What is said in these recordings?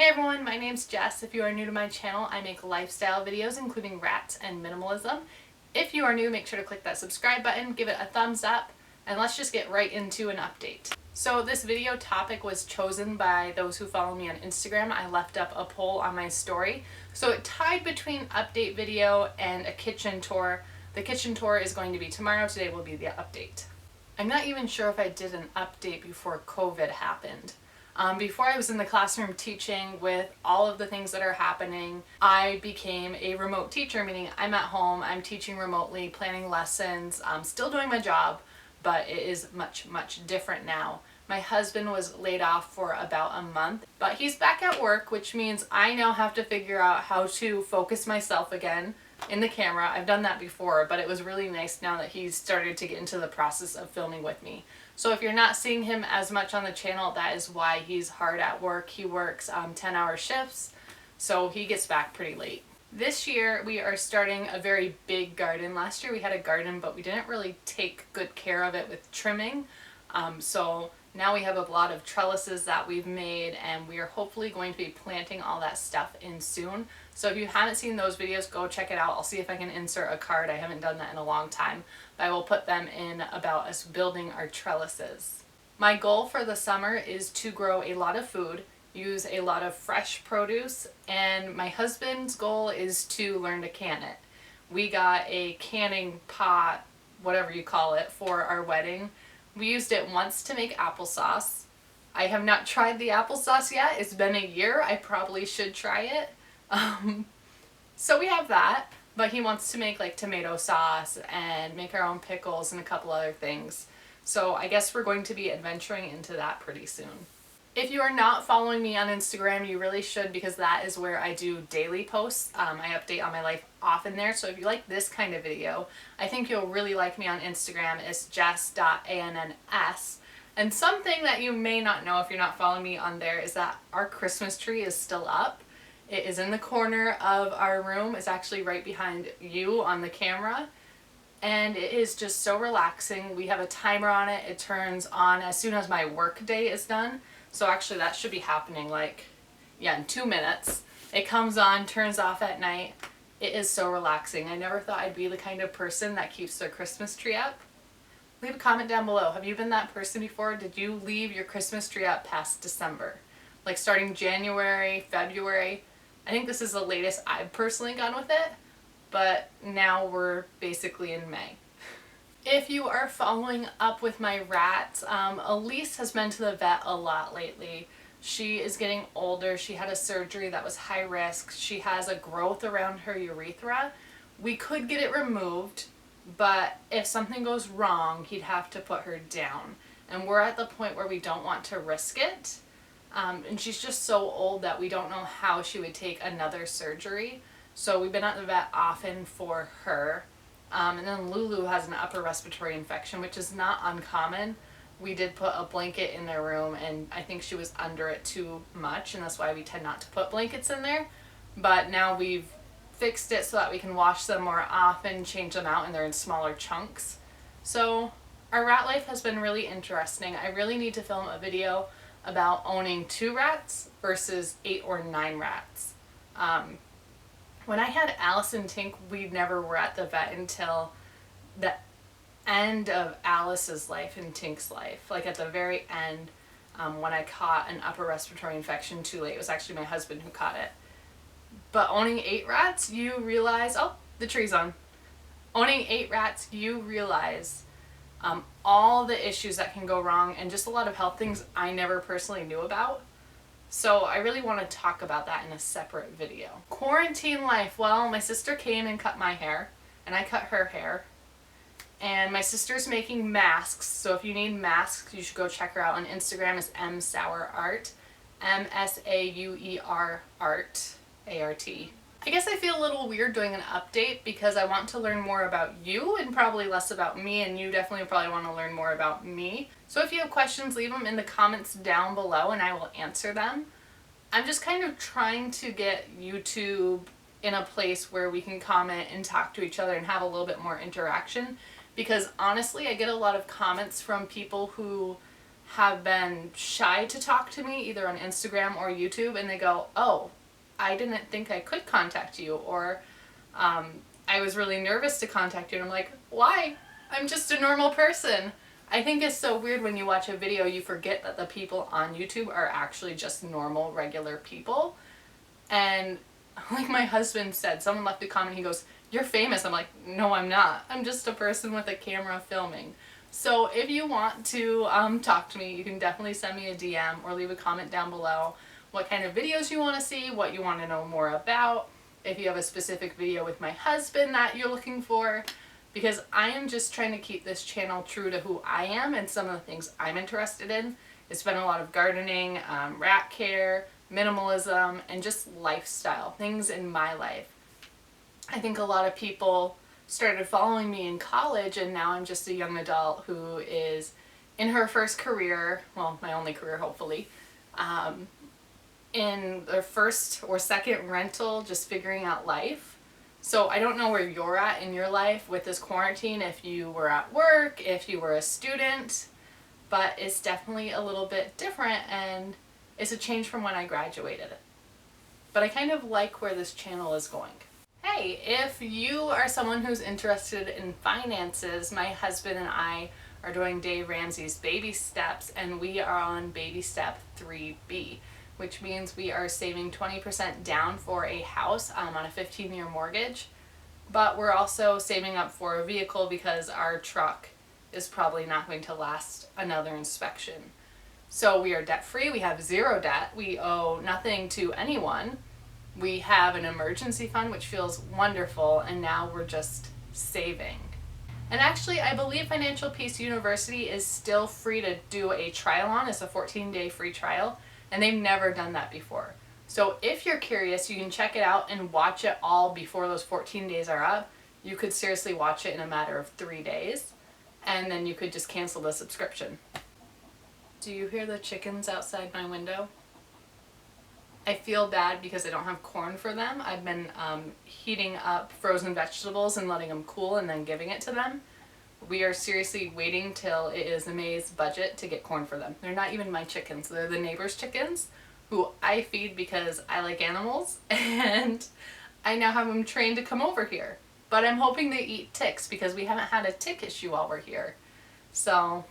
Hey everyone, my name's Jess. If you are new to my channel, I make lifestyle videos including rats and minimalism. If you are new, make sure to click that subscribe button, give it a thumbs up, and let's just get right into an update. So this video topic was chosen by those who follow me on Instagram. I left up a poll on my story. So it tied between update video and a kitchen tour. The kitchen tour is going to be tomorrow. Today will be the update. I'm not even sure if I did an update before COVID happened. Before I was in the classroom teaching with all of the things that are happening, I became a remote teacher, meaning I'm at home, I'm teaching remotely, planning lessons, still doing my job, but it is much, much different now. My husband was laid off for about a month, but he's back at work, which means I now have to figure out how to focus myself again in the camera. I've done that before, but it was really nice now that he's started to get into the process of filming with me. So if you're not seeing him as much on the channel, that is why. He's hard at work. He works 10-hour shifts, so he gets back pretty late. This year we are starting a very big garden. Last year we had a garden, but we didn't really take good care of it with trimming. So now we have a lot of trellises that we've made, and we are hopefully going to be planting all that stuff in soon. So if you haven't seen those videos, go check it out. I'll see if I can insert a card. I haven't done that in a long time, but I will put them in about us building our trellises. My goal for the summer is to grow a lot of food, use a lot of fresh produce, and my husband's goal is to learn to can it. We got a canning pot, whatever you call it, for our wedding. We used it once to make applesauce. I have not tried the applesauce yet. It's been a year. I probably should try it. So we have that, but he wants to make like tomato sauce and make our own pickles and a couple other things. So I guess we're going to be adventuring into that pretty soon. If you are not following me on Instagram, you really should, because that is where I do daily posts. I update on my life often there. So if you like this kind of video, I think you'll really like me on Instagram. It's jess.anns. And something that you may not know if you're not following me on there is that our Christmas tree is still up. It is in the corner of our room. It's actually right behind you on the camera. And it is just so relaxing. We have a timer on it. It turns on as soon as my work day is done. So actually that should be happening in 2 minutes. It comes on, turns off at night. It is so relaxing. I never thought I'd be the kind of person that keeps their Christmas tree up. Leave a comment down below. Have you been that person before? Did you leave your Christmas tree up past December? Like starting January, February? I think this is the latest I've personally gone with it, but now we're basically in May. If you are following up with my rats, Elise has been to the vet a lot lately. She is getting older. She had a surgery that was high risk. She has a growth around her urethra. We could get it removed, but if something goes wrong, he'd have to put her down. And we're at the point where we don't want to risk it. And she's just so old that we don't know how she would take another surgery. So we've been at the vet often for her. And then Lulu has an upper respiratory infection, which is not uncommon. We did put a blanket in their room, and I think she was under it too much, and that's why we tend not to put blankets in there. But now we've fixed it so that we can wash them more often, change them out, and they're in smaller chunks. So our rat life has been really interesting. I really need to film a video about owning 2 rats versus 8 or 9 rats. When I had Alice and Tink, we never were at the vet until the end of Alice's life and Tink's life. Like at the very end, when I caught an upper respiratory infection too late. It was actually my husband who caught it. But owning 8 rats, you realize, oh, the tree's on. Owning 8 rats, you realize all the issues that can go wrong and just a lot of health things I never personally knew about. So I really want to talk about that in a separate video. Quarantine life. Well, my sister came and cut my hair, and I cut her hair. And my sister's making masks, so if you need masks, you should go check her out on Instagram. It's msauerart, M-S-A-U-E-R art, A-R-T. I guess I feel a little weird doing an update because I want to learn more about you and probably less about me, and you definitely probably want to learn more about me. So if you have questions, leave them in the comments down below and I will answer them. I'm just kind of trying to get YouTube in a place where we can comment and talk to each other and have a little bit more interaction, because honestly I get a lot of comments from people who have been shy to talk to me either on Instagram or YouTube, and they go, oh, I didn't think I could contact you, or I was really nervous to contact you. And I'm like, why? I'm just a normal person. I think it's so weird when you watch a video, you forget that the people on YouTube are actually just normal, regular people. And like my husband said, someone left a comment, he goes, you're famous. I'm like, no, I'm not. I'm just a person with a camera filming. So if you want to talk to me, you can definitely send me a DM or leave a comment down below what kind of videos you want to see, what you want to know more about, if you have a specific video with my husband that you're looking for, because I am just trying to keep this channel true to who I am and some of the things I'm interested in. It's been a lot of gardening, rat care, minimalism, and just lifestyle, things in my life. I think a lot of people started following me in college, and now I'm just a young adult who is in her first career, well, my only career hopefully, in their first or second rental, just figuring out life. So I don't know where you're at in your life with this quarantine, if you were at work, if you were a student, but it's definitely a little bit different, and it's a change from when I graduated. But I kind of like where this channel is going. Hey, if you are someone who's interested in finances, my husband and I are doing Dave Ramsey's baby steps, and we are on baby step 3B, which means we are saving 20% down for a house on a 15-year mortgage, but we're also saving up for a vehicle because our truck is probably not going to last another inspection. So we are debt-free, we have zero debt, we owe nothing to anyone, we have an emergency fund, which feels wonderful, and now we're just saving. And actually, I believe Financial Peace University is still free to do a trial on. It's a 14-day free trial, and they've never done that before. So if you're curious, you can check it out and watch it all before those 14 days are up. You could seriously watch it in a matter of 3 days, and then you could just cancel the subscription. Do you hear the chickens outside my window? I feel bad because I don't have corn for them. I've been heating up frozen vegetables and letting them cool and then giving it to them. We are seriously waiting till it is May's budget to get corn for them. They're not even my chickens. They're the neighbor's chickens who I feed because I like animals, and I now have them trained to come over here. But I'm hoping they eat ticks because we haven't had a tick issue while we're here. So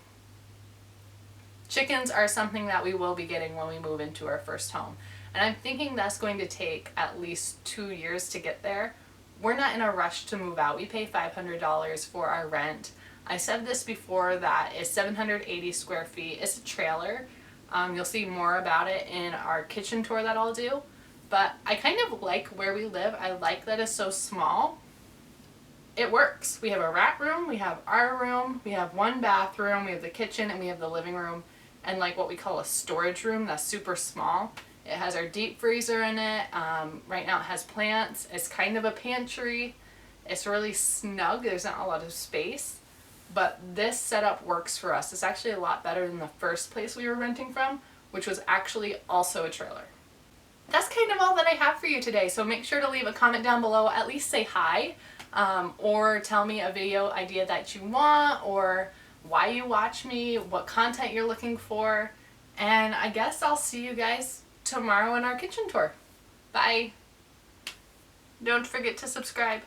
chickens are something that we will be getting when we move into our first home. And I'm thinking that's going to take at least 2 years to get there. We're not in a rush to move out. We pay $500 for our rent. I said this before that it's 780 square feet. It's a trailer. You'll see more about it in our kitchen tour that I'll do. But I kind of like where we live. I like that it's so small. It works. We have a rat room, we have our room, we have one bathroom, we have the kitchen, and we have the living room, and like what we call a storage room that's super small. It has our deep freezer in it. Right now it has plants. It's kind of a pantry. It's really snug. There's not a lot of space. But this setup works for us. It's actually a lot better than the first place we were renting from, which was actually also a trailer. That's kind of all that I have for you today. So make sure to leave a comment down below. At least say hi. Or tell me a video idea that you want, or why you watch me, what content you're looking for. And I guess I'll see you guys tomorrow in our kitchen tour. Bye. Don't forget to subscribe.